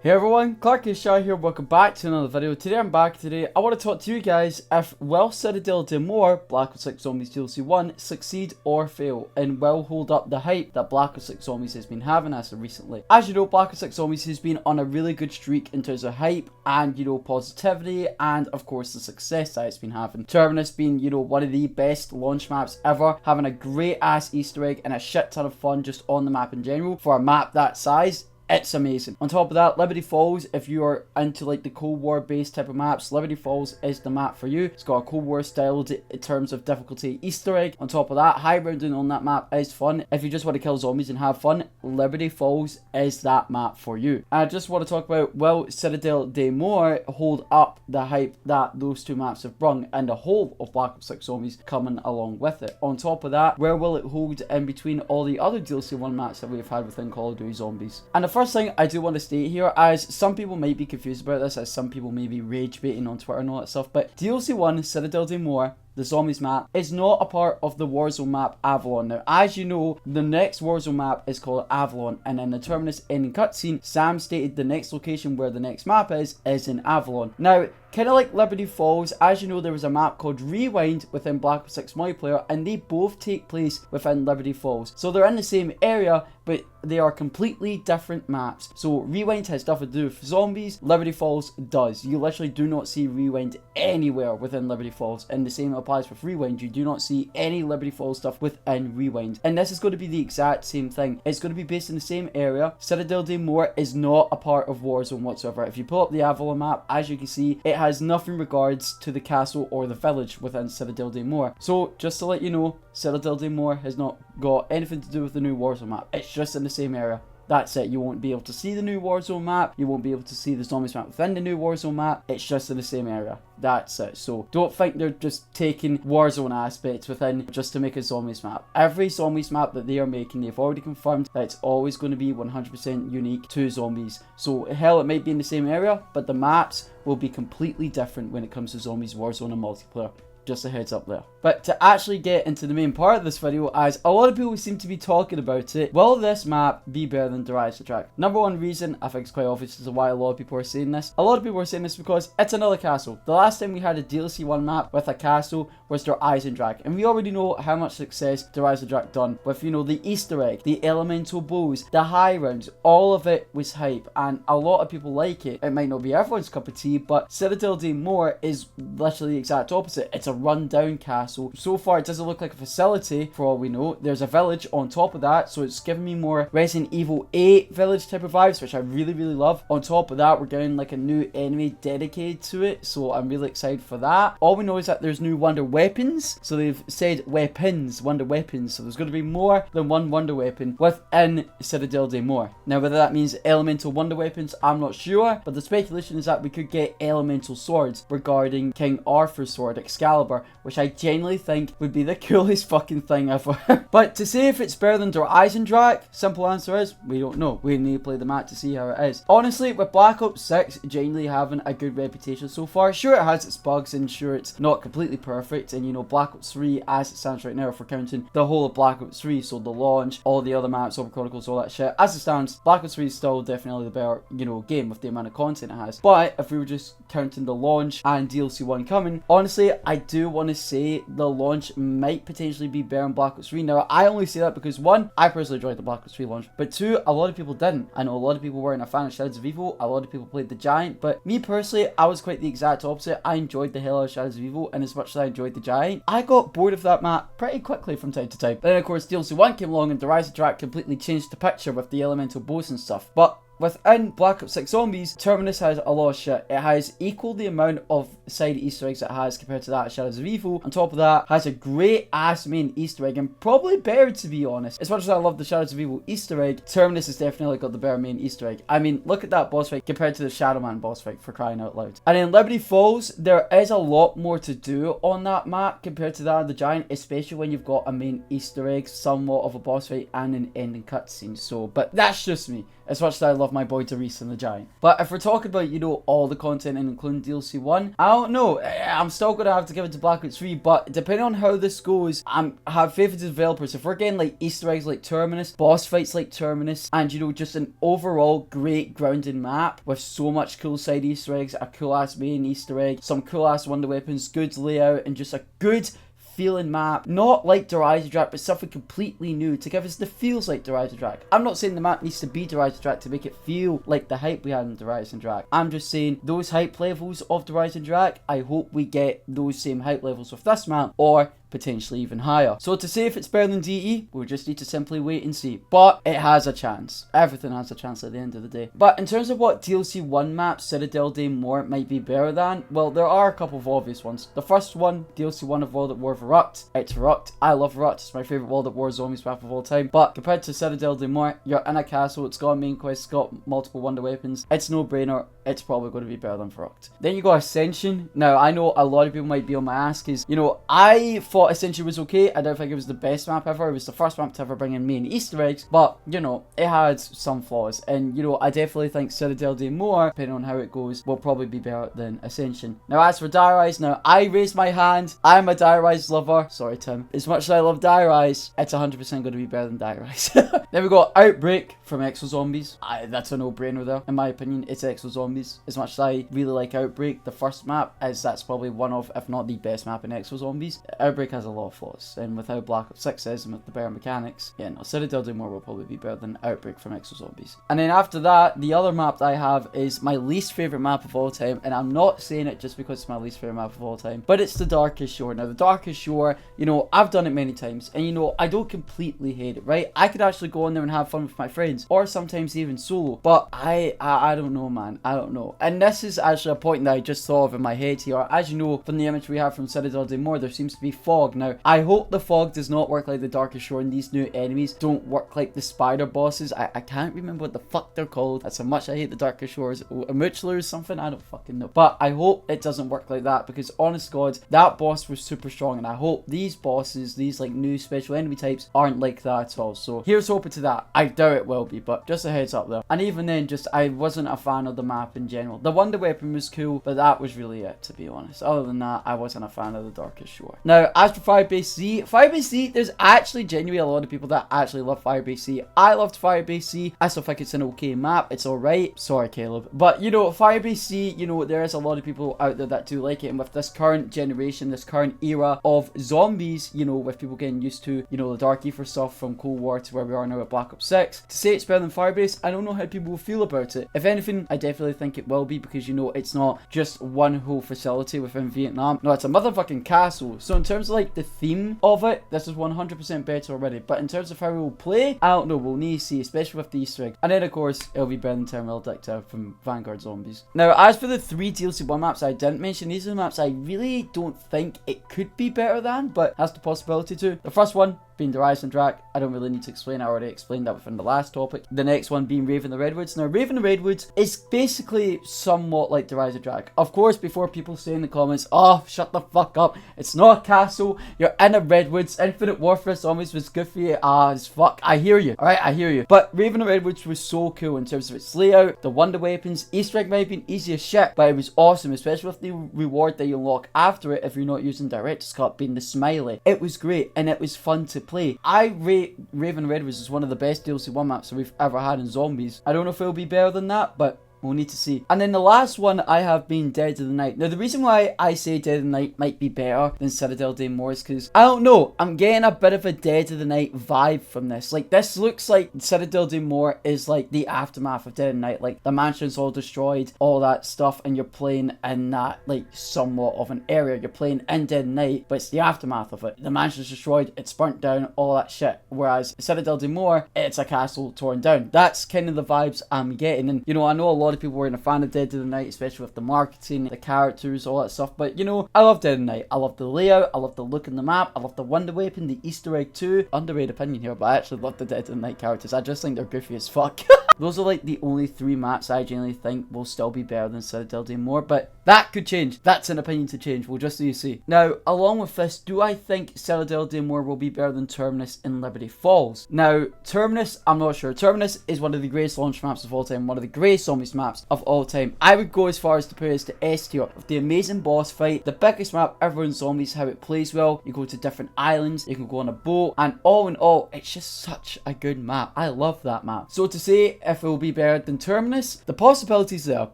Hey everyone, Clark is Shy here, welcome back to another video. Today I want to talk to you guys if will Citadelle Des Morts Black Ops 6 Zombies DLC1 succeed or fail, and will hold up the hype that Black Ops 6 Zombies has been having as of recently. As you know, Black Ops 6 Zombies has been on a really good streak in terms of hype and, positivity, and of course the success that it's been having. Terminus being, one of the best launch maps ever, having a great ass Easter egg and a shit ton of fun just on the map in general. For a map that size, it's amazing. On top of that, Liberty Falls, if you are into like the Cold War based type of maps, Liberty Falls is the map for you. It's got a Cold War style in terms of difficulty Easter egg. On top of that, high grounding on that map is fun. If you just want to kill zombies and have fun, Liberty Falls is that map for you. And I just want to talk about, will Citadelle Des Morts hold up the hype that those two maps have brung and the whole of Black Ops 6 Zombies coming along with it. On top of that, where will it hold in between all the other DLC1 maps that we've had within Call of Duty Zombies? And the first thing I do want to state here, as some people might be confused about this, as some people may be rage baiting on Twitter and all that stuff, but DLC1 Citadelle Des Morts, the Zombies map, is not a part of the Warzone map Avalon. Now, as you know, the next Warzone map is called Avalon, and in the Terminus ending cutscene, Sam stated the next location where the next map is in Avalon. Now, kind of like Liberty Falls, as you know, there was a map called Rewind within Black Ops 6 multiplayer, and they both take place within Liberty Falls. So they're in the same area, but they are completely different maps. So Rewind has nothing to do with zombies, Liberty Falls does. You literally do not see Rewind anywhere within Liberty Falls, and the same applies with Rewind. You do not see any Liberty Falls stuff within Rewind. And this is going to be the exact same thing. It's going to be based in the same area. Citadelle Des Morts is not a part of Warzone whatsoever. If you pull up the Avalon map, as you can see, it has nothing regards to the castle or the village within Citadelle Des Morts. So just to let you know, Citadelle Des Morts has not got anything to do with the new Warzone map. It's just in the same area. That's it. You won't be able to see the new Warzone map. You won't be able to see the Zombies map within the new Warzone map. It's just in the same area. That's it. So don't think they're just taking Warzone aspects within just to make a Zombies map. Every Zombies map that they are making, they've already confirmed that it's always going to be 100% unique to Zombies. So hell, it might be in the same area, but the maps will be completely different when it comes to Zombies, Warzone and multiplayer. Just a heads up there. But to actually get into the main part of this video, as a lot of people seem to be talking about it, will this map be better than Eisendrache? Number one reason, I think it's quite obvious as to why a lot of people are saying this. A lot of people are saying this because it's another castle. The last time we had a DLC1 map with a castle was Eisendrache, and we already know how much success Eisendrache done with, the Easter egg, the elemental bows, the high rounds, all of it was hype, and a lot of people like it. It might not be everyone's cup of tea, but Citadelle Des Morts is literally the exact opposite. It's a run-down castle. So far, it doesn't look like a facility, for all we know. There's a village on top of that, so it's giving me more Resident Evil 8 village type of vibes, which I really, really love. On top of that, we're getting like a new enemy dedicated to it, so I'm really excited for that. All we know is that there's new wonder weapons, so they've said weapons, wonder weapons, so there's going to be more than one wonder weapon within Citadelle Des Morts. Now, whether that means elemental wonder weapons, I'm not sure, but the speculation is that we could get elemental swords regarding King Arthur's sword, Excalibur, which I genuinely think would be the coolest fucking thing ever. But to say if it's better than Eisendrache, simple answer is, we don't know. We need to play the map to see how it is. Honestly, with Black Ops 6 genuinely having a good reputation so far, sure it has its bugs and sure it's not completely perfect, and Black Ops 3 as it stands right now, if we're counting the whole of Black Ops 3, so the launch, all the other maps, Over Chronicles, all that shit, as it stands, Black Ops 3 is still definitely the better, game with the amount of content it has. But if we were just counting the launch and DLC1 coming, honestly, I do want to say the launch might potentially be better in Black Ops 3. Now, I only say that because one, I personally enjoyed the Black Ops 3 launch, but two, a lot of people didn't. I know a lot of people weren't a fan of Shadows of Evil, a lot of people played the Giant, but me personally, I was quite the exact opposite. I enjoyed the hell out of Shadows of Evil, and as much as I enjoyed the Giant, I got bored of that map pretty quickly from time to time. But then of course DLC1 came along and Eisendrache completely changed the picture with the elemental bows and stuff. But within Black Ops 6 Zombies, Terminus has a lot of shit. It has equal the amount of side Easter eggs it has compared to that of Shadows of Evil. On top of that, has a great ass main Easter egg, and probably better, to be honest. As much as I love the Shadows of Evil Easter egg, Terminus has definitely got the better main Easter egg. I mean, look at that boss fight compared to the Shadow Man boss fight, for crying out loud. And in Liberty Falls, there is a lot more to do on that map compared to that of the Giant, especially when you've got a main Easter egg, somewhat of a boss fight, and an ending cutscene. So, but that's just me. as much as I love my boy Darius and the Giant. But if we're talking about, you know, all the content and including DLC1, I don't know. I'm still going to have to give it to Black Ops 3, but depending on how this goes, I have faith in the developers. If we're getting like Easter eggs like Terminus, boss fights like Terminus, and you know, just an overall great grounded map with so much cool side Easter eggs, a cool ass main Easter egg, some cool ass wonder weapons, good layout, and just a good feeling map, not like Der Eisendrache, but something completely new to give us the feels like Der Eisendrache. I'm not saying the map needs to be Der Eisendrache to make it feel like the hype we had in Der Eisendrache. I'm just saying those hype levels of Der Eisendrache, I hope we get those same hype levels with this map, or potentially even higher. So to say if it's better than DE, we'll just need to simply wait and see. But it has a chance. Everything has a chance at the end of the day. But in terms of what DLC1 map Citadelle Des Morts might be better than, well, there are a couple of obvious ones. The first one, DLC1 of World at War Verrucht. It's Verrucht. I love Verrucht. It's my favourite World at War zombies map of all time. But compared to Citadelle Des Morts, you're in a castle, it's got a main quest, it's got multiple wonder weapons. It's no brainer. It's probably going to be better than Verrucht. Then you got Ascension. Now, I know a lot of people might be on my ass because, you know, I thought Ascension was okay. I don't think it was the best map ever. It was the first map to ever bring in main Easter eggs. But, you know, it had some flaws. And, you know, I definitely think Citadelle Des Morts, depending on how it goes, will probably be better than Ascension. Now, as for Die Rise, now, I raised my hand. I'm a Die Rise lover. Sorry, Tim. As much as I love Die Rise, it's 100% going to be better than Die Rise. Then we got Outbreak from Exo Zombies. That's a no-brainer there. In my opinion, it's Exo Zombies. As much as I really like Outbreak, the first map, that's probably one of, if not the best map in Exo Zombies. Outbreak has a lot of flaws, and with how Black Ops 6 is and with the better mechanics, yeah, no, Citadelle Des Morts will probably be better than Outbreak from Exo Zombies. And then after that, the other map that I have is my least favourite map of all time, and I'm not saying it just because it's my least favourite map of all time, but it's the Darkest Shore. Now, the Darkest Shore, you know, I've done it many times, and you know, I don't completely hate it, right? I could actually go in there and have fun with my friends, or sometimes even solo, but I don't know, man. I don't know. And this is actually a point that I just thought of in my head here. As you know, from the image we have from Citadelle Des Morts, there seems to be fog. Now, I hope the fog does not work like the Darkest Shore, and these new enemies don't work like the spider bosses. I can't remember what the fuck they're called. That's how much I hate the Darkest Shores. Muchler or something? I don't fucking know. But I hope it doesn't work like that, because honest God, that boss was super strong, and I hope these bosses, these like new special enemy types, aren't like that at all. So here's hoping to that. I doubt it will be, but just a heads up there. And even then, just I wasn't a fan of the map in general. The wonder weapon was cool, but that was really it, to be honest. Other than that, I wasn't a fan of the Darkest Shore. Now, as for Firebase C, Firebase C, there's actually genuinely a lot of people that actually love Firebase C. I loved Firebase C. I still think it's an okay map. It's alright. Sorry, Caleb. But, you know, Firebase C, you know, there is a lot of people out there that do like it. And with this current generation, this current era of zombies, you know, with people getting used to, you know, the Dark Ether stuff from Cold War to where we are now at Black Ops 6, to say it's better than Firebase, I don't know how people will feel about it. If anything, I definitely think it will be, because, you know, it's not just one whole facility within Vietnam. No, it's a motherfucking castle. So in terms of like the theme of it, this is 100% better already. But in terms of how we will play, I don't know. We'll need to see, especially with the Easter egg. And then of course, it'll be better than Terminal Dicta from Vanguard Zombies. Now, as for the 3 DLC1 maps I didn't mention, these are the maps I really don't think it could be better than, but has the possibility to. The first one being the Eisendrache, I don't really need to explain. I already explained that within the last topic. The next one being Raven the Redwoods. Now, Raven the Redwoods is basically somewhat like the Eisendrache. Of course, before people say in the comments, oh, shut the fuck up, it's not a castle, you're in a Redwoods, Infinite Warfare Zombies was goofy as fuck. I hear you, alright, I hear you. But Raven the Redwoods was so cool in terms of its layout, the wonder weapons. Easter egg might have been easy as shit, but it was awesome, especially with the reward that you unlock after it if you're not using Director's Cut, being the smiley. It was great, and it was fun to play. I rate Raven Redwoods as one of the best DLC1 maps that we've ever had in zombies. I don't know if it'll be better than that, but we'll need to see. And then the last one I have been Dead of the Night. Now, the reason why I say Dead of the Night might be better than Citadelle Des Morts is because, I don't know, I'm getting a bit of a Dead of the Night vibe from this. Like, this looks like Citadelle Des Morts is like the aftermath of Dead of the Night. Like, the mansion's all destroyed, all that stuff, and you're playing in that, like, somewhat of an area. You're playing in Dead of the Night, but it's the aftermath of it. The mansion's destroyed, it's burnt down, all that shit. Whereas Citadelle Des Morts, it's a castle torn down. That's kind of the vibes I'm getting. And, you know, I know a lot lot of people weren't a fan of Dead of the Night, especially with the marketing, the characters, all that stuff. But you know, I love Dead of the Night. I love the layout, I love the look in the map, I love the wonder weapon, the Easter egg too. Underrated opinion here, but I actually love the Dead of the Night characters. I just think they're goofy as fuck. Those are like the only 3 maps I genuinely think will still be better than Citadelle Des Morts, but that could change. That's an opinion to change. We'll just see. Now, along with this, do I think Citadelle Des Morts will be better than Terminus in Liberty Falls? Now, Terminus, I'm not sure. Terminus is one of the greatest launch maps of all time, one of the greatest zombies maps of all time. I would go as far as to put it as to S tier, with the amazing boss fight, the biggest map ever in zombies, how it plays well. You go to different islands, you can go on a boat, and all in all, it's just such a good map. I love that map. So to say if it will be better than Terminus, the possibility's there,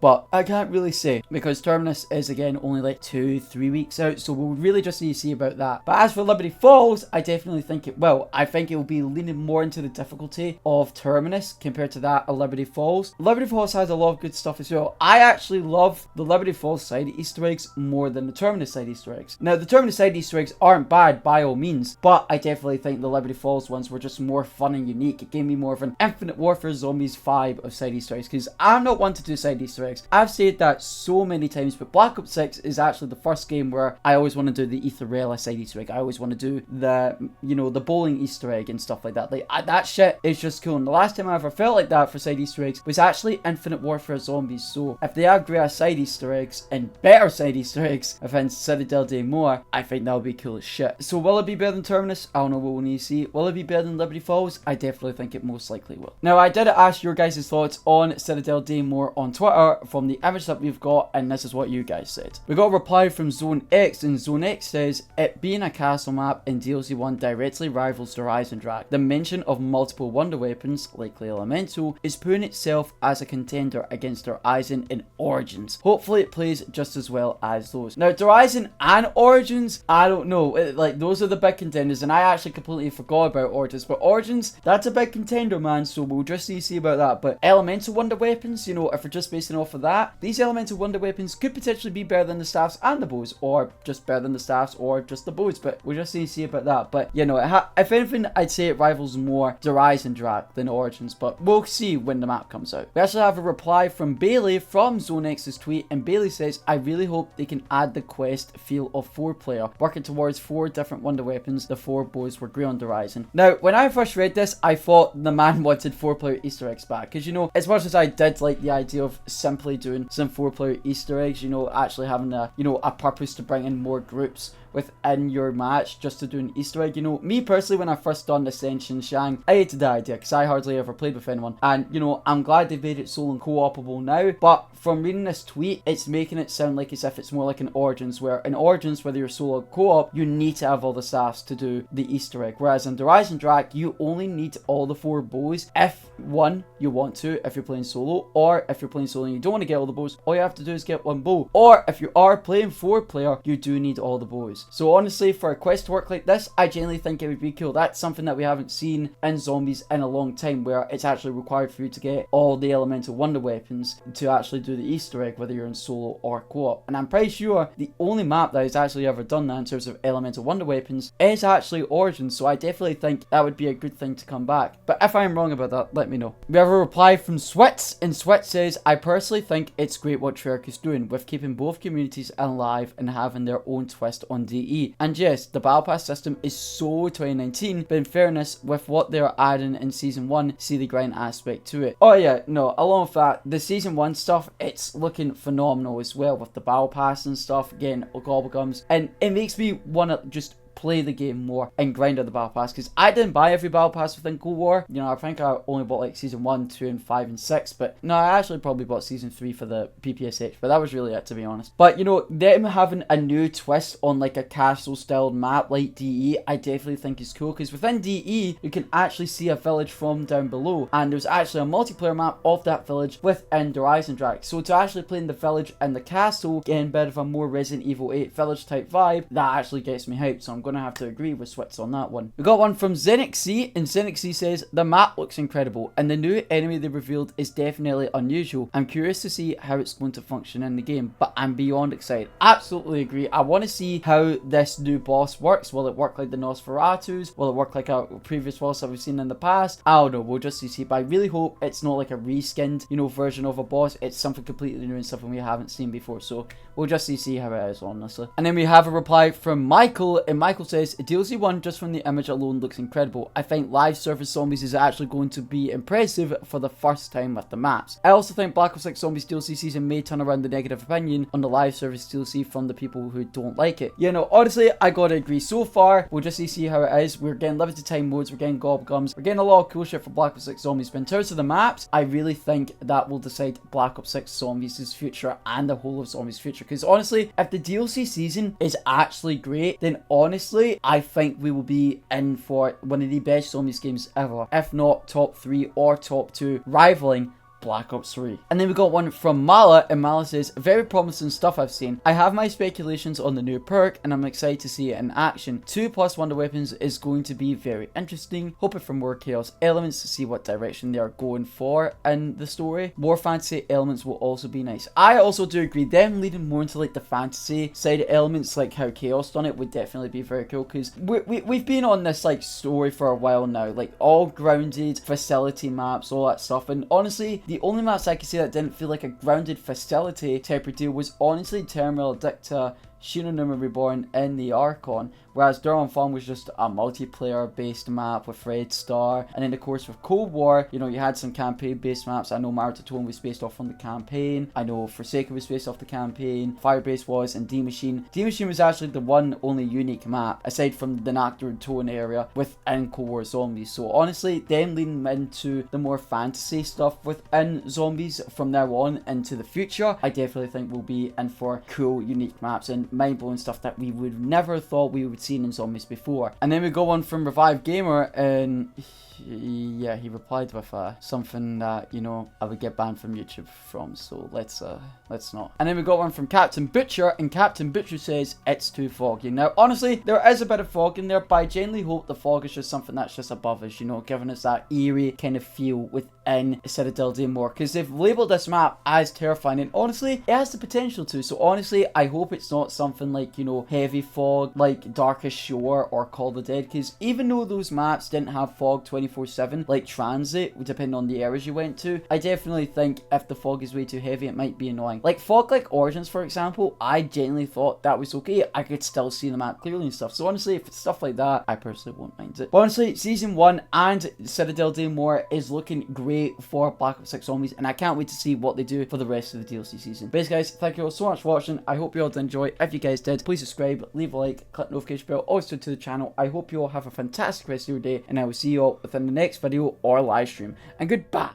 but I can't really say, because Terminus is again only like 2-3 weeks out, so we'll really just need to see about that. But as for Liberty Falls, I definitely think it will. I think it will be leaning more into the difficulty of Terminus compared to that of Liberty Falls. Liberty Falls has a lot of good stuff as well. I actually love the Liberty Falls side Easter eggs more than the Terminus side Easter eggs. Now, the Terminus side Easter eggs aren't bad by all means, but I definitely think the Liberty Falls ones were just more fun and unique. It gave me more of an Infinite Warfare Zombies vibe of side Easter eggs, because I'm not one to do side Easter eggs. I've said that so many times, but Black Ops 6 is actually the first game where I always want to do the Etherella side Easter egg. I always want to do the, you know, the bowling Easter egg and stuff like that. Like, that shit is just cool. And the last time I ever felt like that for side Easter eggs was actually Infinite Warfare Zombies. So if they add greater side Easter eggs and better side Easter eggs within Citadelle Des Morts, I think that would be cool as shit. So will it be better than Terminus? I don't know, what we'll need to see. Will it be better than Liberty Falls? I definitely think it most likely will. Now, I did ask your guys' thoughts on Citadelle Des Morts on Twitter from the image that we've got, and this is what you guys said. We got a reply from Zone X, and Zone X says, it being a castle map in DLC1 directly rivals the Eisendrache. The mention of multiple wonder weapons, likely elemental, is putting itself as a contender against their Eisen in Origins. Hopefully it plays just as well as those. Now, Horizon and Origins, I don't know. Like, those are the big contenders, and I actually completely forgot about Origins. But Origins, that's a big contender, man, so we'll just need to see about that. But elemental wonder weapons, you know, if we're just basing off of that, these elemental wonder weapons could potentially be better than the staffs and the bows, or just better than the staffs, or just the bows. But we'll just need to see about that. But, you know, if anything, I'd say it rivals more Eisendrache than Origins, but we'll see when the map comes out. We actually have a reply from Bailey from Zone X's tweet, and Bailey says, I really hope they can add the quest feel of 4-player, working towards 4 different wonder weapons. The 4 bows were great on Horizon. Now, when I first read this, I thought the man wanted 4-player Easter eggs back, because, you know, as much as I did like the idea of simply doing some 4-player Easter eggs, you know, actually having a, you know, a purpose to bring in more groups within your match just to do an Easter egg. You know, me personally, when I first done Ascension Shang, I hated the idea because I hardly ever played with anyone, and you know, I'm glad they've made it solo and co-opable now, but from reading this tweet, it's making it sound like as if it's more like an Origins, where in Origins, whether you're solo or co-op, you need to have all the staffs to do the Easter egg, whereas in Eisendrache, you only need all the 4 bows if, one, you want to, if you're playing solo, or if you're playing solo and you don't want to get all the bows, all you have to do is get 1 bow, or if you are playing 4-player, you do need all the bows. So honestly, for a quest to work like this, I genuinely think it would be cool. That's something that we haven't seen in zombies in a long time, where it's actually required for you to get all the elemental wonder weapons to actually do the Easter egg, whether you're in solo or co-op. And I'm pretty sure the only map that has actually ever done that in terms of elemental wonder weapons is actually Origins, so I definitely think that would be a good thing to come back. But if I'm wrong about that, let me know. We have a reply from Switz, and Switz says, I personally think it's great what Treyarch is doing with keeping both communities alive and having their own twist on DE. And yes, the Battle Pass system is so 2019, but in fairness, with what they're adding in Season 1, see the grind aspect to it. Oh yeah, no, along with that, the Season 1 stuff, it's looking phenomenal as well, with the Battle Pass and stuff, again, Gobblegums, and it makes me want to just play the game more and grind out the Battle Pass, because I didn't buy every Battle Pass within Cold War. You know, I think I only bought like Season 1, 2, and 5, and 6, but no, I actually probably bought Season 3 for the PPSH, but that was really it, to be honest. But, you know, them having a new twist on like a castle-styled map like DE, I definitely think is cool, because within DE, you can actually see a village from down below, and there's actually a multiplayer map of that village within Eisendrache. So to actually play in the village and the castle, getting a bit of a more Resident Evil 8 village type vibe, that actually gets me hyped, so I'm going going to have to agree with Switz on that one. We got one from Zenixc, and Zenixc says, the map looks incredible, and the new enemy they revealed is definitely unusual. I'm curious to see how it's going to function in the game, but I'm beyond excited. Absolutely agree. I want to see how this new boss works. Will it work like the Nosferatus? Will it work like a previous boss that we've seen in the past? I don't know. We'll just see. But I really hope it's not like a reskinned, you know, version of a boss. It's something completely new and something we haven't seen before. So we'll just see how it is, honestly. And then we have a reply from Michael, and Michael says, DLC 1 just from the image alone looks incredible. I think live service zombies is actually going to be impressive for the first time with the maps. I also think Black Ops 6 Zombies DLC season may turn around the negative opinion on the live service DLC from the people who don't like it. You know, honestly, I gotta agree. So far, we'll just see how it is. We're getting limited time modes, we're getting gob gums, we're getting a lot of cool shit for Black Ops 6 Zombies. But in terms of the maps, I really think that will decide Black Ops 6 Zombies' future and the whole of Zombies' future. Because honestly, if the DLC season is actually great, then honestly, I think we will be in for one of the best Zombies games ever. If not top 3 or top 2, rivaling Black Ops 3. And then we got one from Mala, and Mala says, very promising stuff I've seen. I have my speculations on the new perk, and I'm excited to see it in action. 2+ wonder weapons is going to be very interesting. Hoping for more chaos elements to see what direction they are going for in the story. More fantasy elements will also be nice. I also do agree, them leading more into like the fantasy side elements, like how chaos done it, would definitely be very cool, because we've been on this like story for a while now, like all grounded facility maps, all that stuff, and honestly, the only maps I could say that didn't feel like a grounded facility type of deal was honestly Terminal Dicta, Shinonuma Reborn, and the Archon, whereas Durham Farm was just a multiplayer based map with Red Star. And then of course with Cold War, you know, you had some campaign based maps. I know Maratone was based off on the campaign, I know Forsaken was based off the campaign, Firebase was, and D Machine was actually the one only unique map aside from the Nocturne Tone area within Cold War Zombies. So honestly, them leading into the more fantasy stuff within Zombies from now on into the future, I definitely think we'll be in for cool unique maps and mind-blowing stuff that we would never thought we would see in Zombies before. And then we go on from Revive Gamer, and yeah, he replied with something that, you know, I would get banned from YouTube from, so let's not. And then we got one from Captain Butcher, and Captain Butcher says it's too foggy. Now honestly, there is a bit of fog in there, but I genuinely hope the fog is just something that's just above us, you know, giving us that eerie kind of feel within Citadelle Des Morts, because they've labeled this map as terrifying, and honestly, it has the potential to. So honestly, I hope it's not something like, you know, heavy fog like Darkest Shore or Call of the Dead, because even though those maps didn't have fog 24/7 like Transit, depending on the areas you went to, I definitely think if the fog is way too heavy, it might be annoying. Like fog like Origins, for example, I genuinely thought that was okay. I could still see the map clearly and stuff. So honestly, if it's stuff like that, I personally won't mind it. But honestly, Season 1 and Citadelle Des Morts is looking great for Black Ops 6 Zombies, and I can't wait to see what they do for the rest of the DLC season. But guys, thank you all so much for watching. I hope you all did enjoy. If you guys did, please subscribe, leave a like, click the notification bell, always to the channel. I hope you all have a fantastic rest of your day, and I will see you all within the next video or live stream. And goodbye.